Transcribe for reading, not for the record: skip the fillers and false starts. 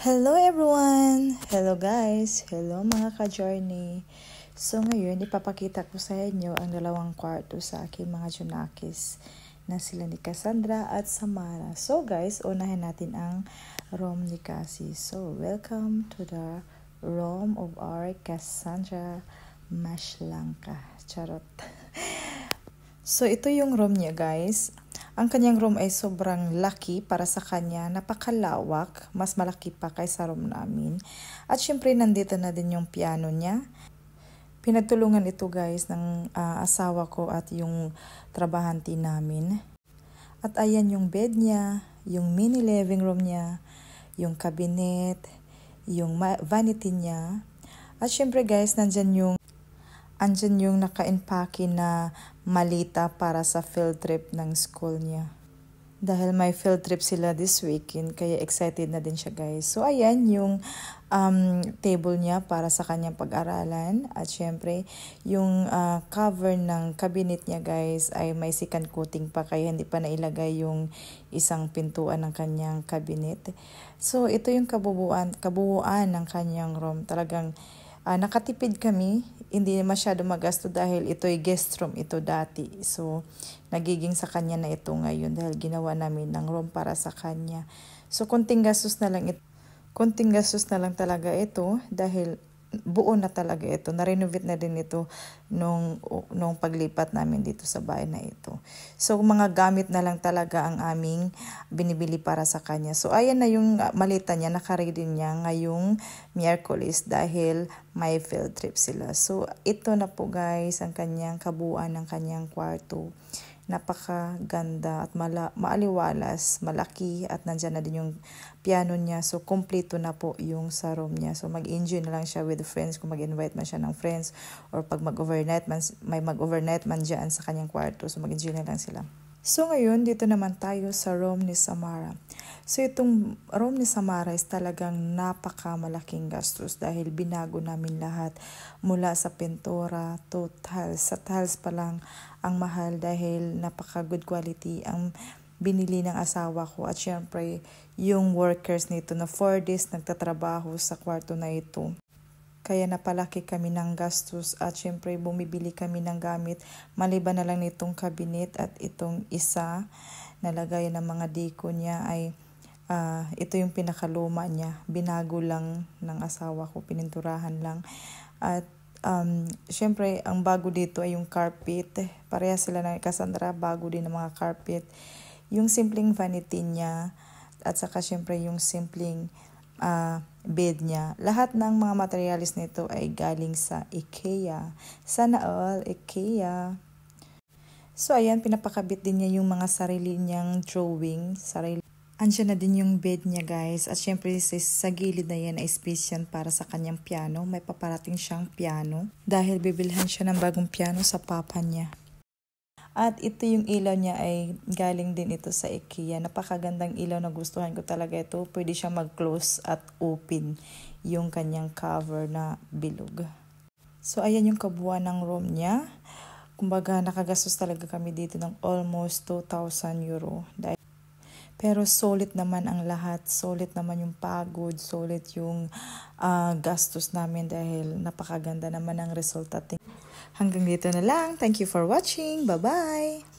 Hello everyone! Hello guys! Hello mga ka-journey! So ngayon, ipapakita ko sa inyo ang dalawang kwarto sa aking mga Junakis na sila ni Cassandra at Samara. So guys, unahin natin ang room ni Cassie. So welcome to the room of our Cassandra Mashlangka. Charot! So ito yung room niya guys. Ang kanyang room ay sobrang laki para sa kanya, napakalawak, mas malaki pa kaysa room namin. At syempre nandito na din yung piano niya. Pinagtulungan ito guys ng asawa ko at yung trabahante namin. At ayan yung bed niya, yung mini living room niya, yung cabinet, yung vanity niya. At syempre guys, andyan yung naka-impake na malita para sa field trip ng school niya. Dahil may field trip sila this weekend, kaya excited na din siya guys. So ayan yung table niya para sa kanyang pag-aralan. At syempre, yung cover ng cabinet niya guys ay may second coating pa, kaya hindi pa nailagay yung isang pintuan ng kanyang cabinet. So ito yung kabuuan ng kanyang room. Talagang nakatipid kami, hindi masyado magasto dahil ito'y guest room ito dati. So, nagiging sa kanya na ito ngayon dahil ginawa namin ng room para sa kanya. So, konting gastos na lang talaga ito dahil buo na talaga ito. Na-renovate na din ito nung paglipat namin dito sa bahay na ito. So, mga gamit na lang talaga ang aming binibili para sa kanya. So, ayan na yung malita niya, nakaready niya ngayong Miyerkules dahil may field trip sila. So, ito na po guys ang kanyang kabuuan ng kanyang kwarto. Napakaganda at maaliwalas, malaki at nandyan na din yung piano niya. So, kompleto na po yung sa room niya. So, mag-enjoy na lang siya with friends kung mag-invite man siya ng friends or pag mag-overnight man, may mag-overnight man dyan sa kanyang kwarto. So, mag-enjoy na lang sila. So, ngayon, dito naman tayo sa room ni Samara. So, itong room ni Samara is talagang napakamalaking gastos dahil binago namin lahat mula sa pintura to tiles. Sa tiles pa lang ang mahal dahil napaka-good quality ang binili ng asawa ko. At syempre, yung workers nito na 4 days nagtatrabaho sa kwarto na ito. Kaya napalaki kami ng gastos at syempre bumibili kami ng gamit. Maliban na lang nitong cabinet at itong isa na lagay ng mga deko niya ay ito yung pinakaluma niya. Binago lang ng asawa ko, pininturahan lang. At syempre ang bago dito ay yung carpet. Pareha sila ng Cassandra, bago din ang mga carpet. Yung simpleng vanity niya at saka syempre yung simpleng bed niya. Lahat ng mga materialis nito ay galing sa IKEA. Sana all IKEA. So ayan, pinapakabit din niya yung mga sarili niyang drawing. Andiyan na din yung bed niya guys. At syempre sa gilid na yan ay space yan para sa kanyang piano. May paparating siyang piano. Dahil bibilhan siya ng bagong piano sa papa niya. At ito yung ilaw niya ay galing din ito sa IKEA. Napakagandang ilaw, na gustuhan ko talaga ito. Pwede siya mag-close at open yung kanyang cover na bilog. So ayan yung kabuuan ng room niya. Kumbaga nakagastos talaga kami dito ng almost 2,000 euro. Pero solid naman ang lahat. Solid naman yung pagod. Solid yung gastos namin dahil napakaganda naman ang resulta. Hanggang dito na lang. Thank you for watching. Bye-bye!